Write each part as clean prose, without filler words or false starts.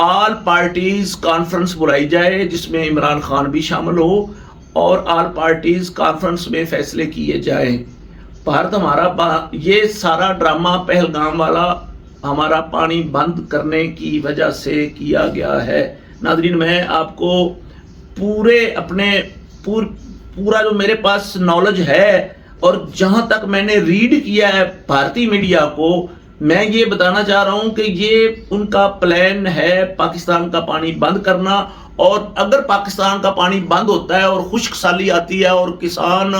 All parties conference بلائی جائے جس میں عمران خان بھی شامل ہو اور آل پارٹیز کانفرنس میں فیصلے کیے جائیں. بھارت ہمارا یہ سارا ڈرامہ پہلگام والا ہمارا پانی بند کرنے کی وجہ سے کیا گیا ہے. ناظرین میں آپ کو پورا جو میرے پاس نالج ہے اور جہاں تک میں نے ریڈ کیا ہے بھارتی میڈیا کو، میں یہ بتانا چاہ رہا ہوں کہ یہ ان کا پلان ہے پاکستان کا پانی بند کرنا. اور اگر پاکستان کا پانی بند ہوتا ہے اور خشک سالی آتی ہے اور کسان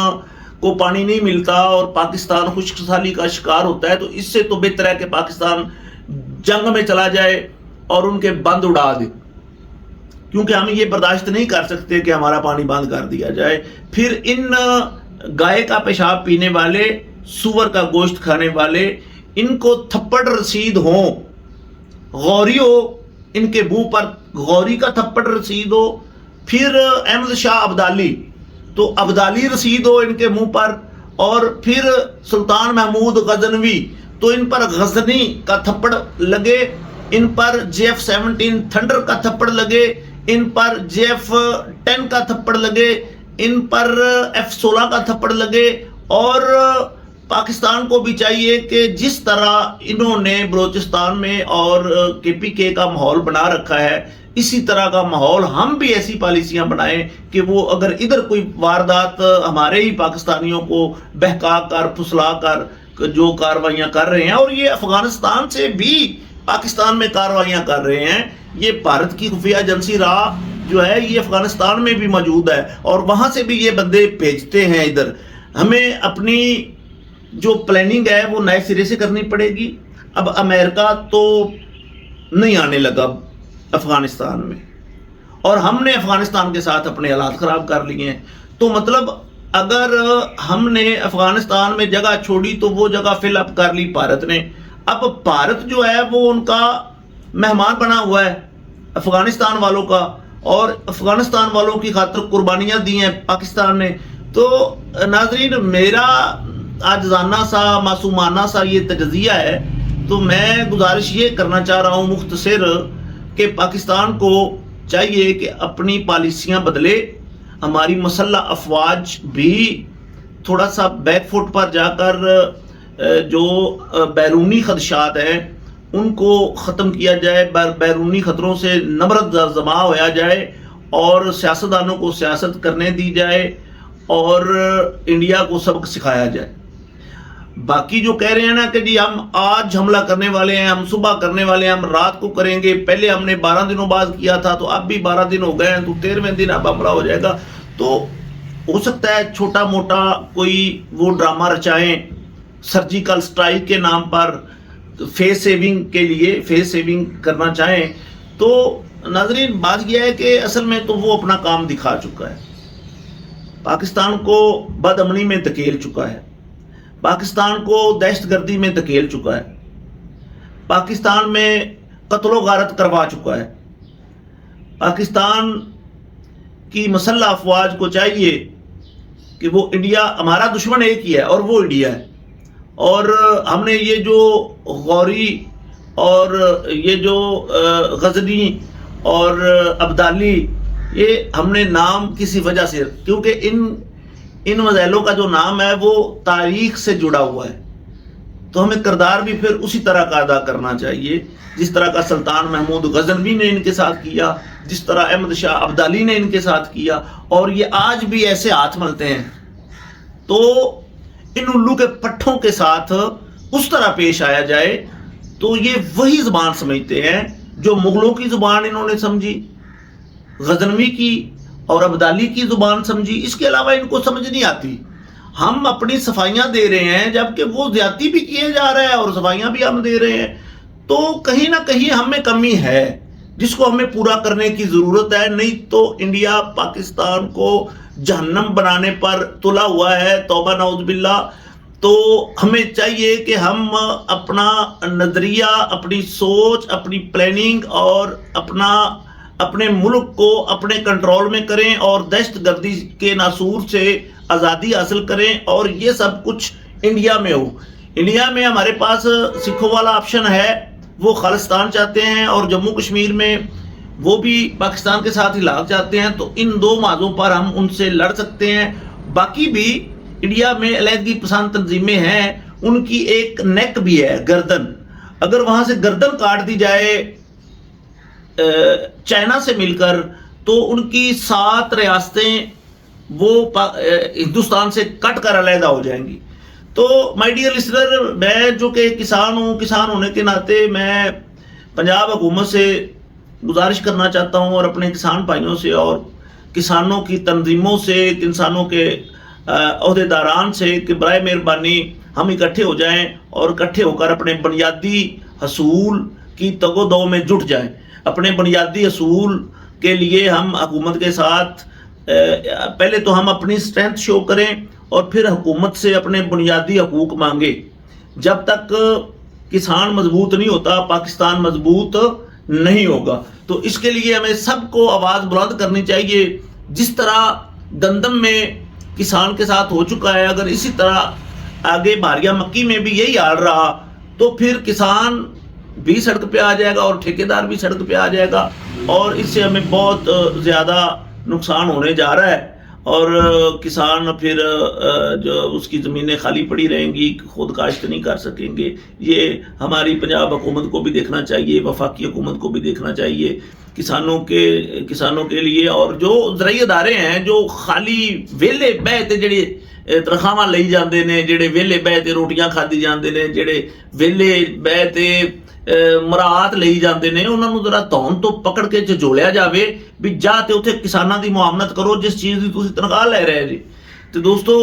کو پانی نہیں ملتا اور پاکستان خشک سالی کا شکار ہوتا ہے، تو اس سے تو بہتر ہے کہ پاکستان جنگ میں چلا جائے اور ان کے بند اڑا دے، کیونکہ ہم یہ برداشت نہیں کر سکتے کہ ہمارا پانی بند کر دیا جائے. پھر ان گائے کا پیشاب پینے والے، سور کا گوشت کھانے والے، ان کو تھپڑ رسید ہوں، غوری ہو ان کے منہ پر، غوری کا تھپڑ رسید ہو. پھر احمد شاہ ابدالی، تو ابدالی رسید ہو ان کے منہ پر. اور پھر سلطان محمود غزنوی، تو ان پر غزنی کا تھپڑ لگے، ان پر JF-17 تھنڈر کا تھپڑ لگے، ان پر JF-10 کا تھپڑ لگے، ان پر F-16 کا تھپڑ لگے. اور پاکستان کو بھی چاہیے کہ جس طرح انہوں نے بلوچستان میں اور KPK کا ماحول بنا رکھا ہے، اسی طرح کا ماحول ہم بھی ایسی پالیسیاں بنائیں کہ وہ اگر ادھر کوئی واردات ہمارے ہی پاکستانیوں کو بہکا کر پھسلا کر جو کاروائیاں کر رہے ہیں، اور یہ افغانستان سے بھی پاکستان میں کاروائیاں کر رہے ہیں، یہ بھارت کی خفیہ ایجنسی راہ جو ہے یہ افغانستان میں بھی موجود ہے اور وہاں سے بھی یہ بندے بھیجتے ہیں ادھر. ہمیں اپنی جو پلاننگ ہے وہ نئے سرے سے کرنی پڑے گی. اب امریکہ تو نہیں آنے لگا افغانستان میں، اور ہم نے افغانستان کے ساتھ اپنے حالات خراب کر لیے ہیں. تو مطلب اگر ہم نے افغانستان میں جگہ چھوڑی تو وہ جگہ فل اپ کر لی بھارت نے. اب بھارت جو ہے وہ ان کا مہمان بنا ہوا ہے افغانستان والوں کا، اور افغانستان والوں کی خاطر قربانیاں دی ہیں پاکستان نے. تو ناظرین میرا عاجزانہ سا معصومانہ سا یہ تجزیہ ہے. تو میں گزارش یہ کرنا چاہ رہا ہوں مختصر کہ پاکستان کو چاہیے کہ اپنی پالیسیاں بدلے. ہماری مسلح افواج بھی تھوڑا سا بیک فٹ پر جا کر جو بیرونی خدشات ہیں ان کو ختم کیا جائے، بیرونی خطروں سے نبرد زماں ہویا جائے اور سیاستدانوں کو سیاست کرنے دی جائے اور انڈیا کو سبق سکھایا جائے. باقی جو کہہ رہے ہیں نا کہ جی ہم آج حملہ کرنے والے ہیں، ہم صبح کرنے والے ہیں، ہم رات کو کریں گے، پہلے ہم نے 12 دنوں بعد کیا تھا تو اب بھی 12 دن ہو گئے ہیں تو 13ویں دن اب حملہ ہو جائے گا. تو ہو سکتا ہے چھوٹا موٹا کوئی وہ ڈرامہ رچائیں سرجیکل سٹرائک کے نام پر، فیس سیونگ کے لیے فیس سیونگ کرنا چاہیں. تو ناظرین بات یہ ہے کہ اصل میں تو وہ اپنا کام دکھا چکا ہے، پاکستان کو بد امنی میں دھکیل چکا ہے، پاکستان کو دہشت گردی میں دھکیل چکا ہے، پاکستان میں قتل و غارت کروا چکا ہے. پاکستان کی مسلح افواج کو چاہیے کہ وہ انڈیا، ہمارا دشمن ایک ہی ہے اور وہ انڈیا ہے. اور ہم نے یہ جو غوری اور یہ جو غزنی اور ابدالی، یہ ہم نے نام کسی وجہ سے، کیونکہ ان مزیلوں کا جو نام ہے وہ تاریخ سے جڑا ہوا ہے، تو ہمیں کردار بھی پھر اسی طرح کا ادا کرنا چاہیے جس طرح کا سلطان محمود غزنوی نے ان کے ساتھ کیا، جس طرح احمد شاہ ابدالی نے ان کے ساتھ کیا، اور یہ آج بھی ایسے ہاتھ ملتے ہیں. تو ان الو کے پٹھوں کے ساتھ اس طرح پیش آیا جائے تو یہ وہی زبان سمجھتے ہیں جو مغلوں کی زبان انہوں نے سمجھی، غزنوی کی اور ابدالی کی زبان سمجھی. اس کے علاوہ ان کو سمجھ نہیں آتی. ہم اپنی صفائیاں دے رہے ہیں جبکہ وہ زیادتی بھی کیے جا رہے ہیں اور صفائیاں بھی ہم دے رہے ہیں. تو کہیں نہ کہیں ہم میں کمی ہے جس کو ہمیں پورا کرنے کی ضرورت ہے. نہیں تو انڈیا پاکستان کو جہنم بنانے پر تلا ہوا ہے، توبہ نعوذ باللہ. تو ہمیں چاہیے کہ ہم اپنا نظریہ، اپنی سوچ، اپنی پلاننگ اور اپنے ملک کو اپنے کنٹرول میں کریں اور دہشت گردی کے ناسور سے آزادی حاصل کریں، اور یہ سب کچھ انڈیا میں ہو. انڈیا میں ہمارے پاس سکھوں والا آپشن ہے، وہ خالصتان چاہتے ہیں اور جموں کشمیر میں وہ بھی پاکستان کے ساتھ ہلاک چاہتے ہیں، تو ان دو موضوعوں پر ہم ان سے لڑ سکتے ہیں۔ باقی بھی انڈیا میں علیحدگی پسند تنظیمیں ہیں، ان کی ایک نیک بھی ہے، گردن، اگر وہاں سے گردن کاٹ دی جائے چائنا سے مل کر، تو ان کی 7 ریاستیں وہ ہندوستان سے کٹ کر علیحدہ ہو جائیں گی۔ تو مائی ڈیئر لسنر، میں جو کہ کسان ہوں، کسان ہونے کے ناطے میں پنجاب حکومت سے گزارش کرنا چاہتا ہوں، اور اپنے کسان بھائیوں سے اور کسانوں کی تنظیموں سے، انسانوں کے عہدیداران سے، کہ برائے مہربانی ہم اکٹھے ہو جائیں اور اکٹھے ہو کر اپنے بنیادی حصول کی تگ و دو میں جٹ جائیں۔ اپنے بنیادی حصول کے لیے ہم حکومت کے ساتھ پہلے تو ہم اپنی اسٹرینتھ شو کریں اور پھر حکومت سے اپنے بنیادی حقوق مانگیں۔ جب تک کسان مضبوط نہیں ہوتا، پاکستان مضبوط نہیں ہوگا۔ تو اس کے لیے ہمیں سب کو آواز بلند کرنی چاہیے۔ جس طرح گندم میں کسان کے ساتھ ہو چکا ہے، اگر اسی طرح آگے بھاریہ مکی میں بھی یہی حال رہا، تو پھر کسان بھی سڑک پہ آ جائے گا اور ٹھیکیدار بھی سڑک پہ آ جائے گا، اور اس سے ہمیں بہت زیادہ نقصان ہونے جا رہا ہے۔ اور کسان پھر جو اس کی زمینیں خالی پڑی رہیں گی، خود کاشت نہیں کر سکیں گے۔ یہ ہماری پنجاب حکومت کو بھی دیکھنا چاہیے، وفاقی حکومت کو بھی دیکھنا چاہیے، کسانوں کے لیے۔ اور جو زرعی ادارے ہیں جو خالی ویلے بہتے جڑے تنخواہ لئی جاندے نے، جڑے ویلے بہتے روٹیاں کھادی جاندے نے، جڑے ویلے بہتے مراعات لئی جاندے نے، انہاں نوں ذرا دھون تو پکڑ کے جھولیا جاوے بھی جا تے اوتھے کساناں دی معاونت کرو جس چیز دی تسی تنخواہ لے رہے جی۔ تو دوستو،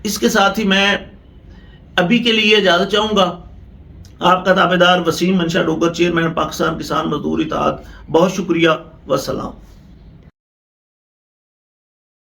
اس کے ساتھ ہی میں ابھی کے لیے اجازت چاہوں گا۔ آپ کا تابعدار وسیم منشا ڈوگر، چیئرمین پاکستان کسان مزدور اتحاد، بہت شکریہ، والسلام۔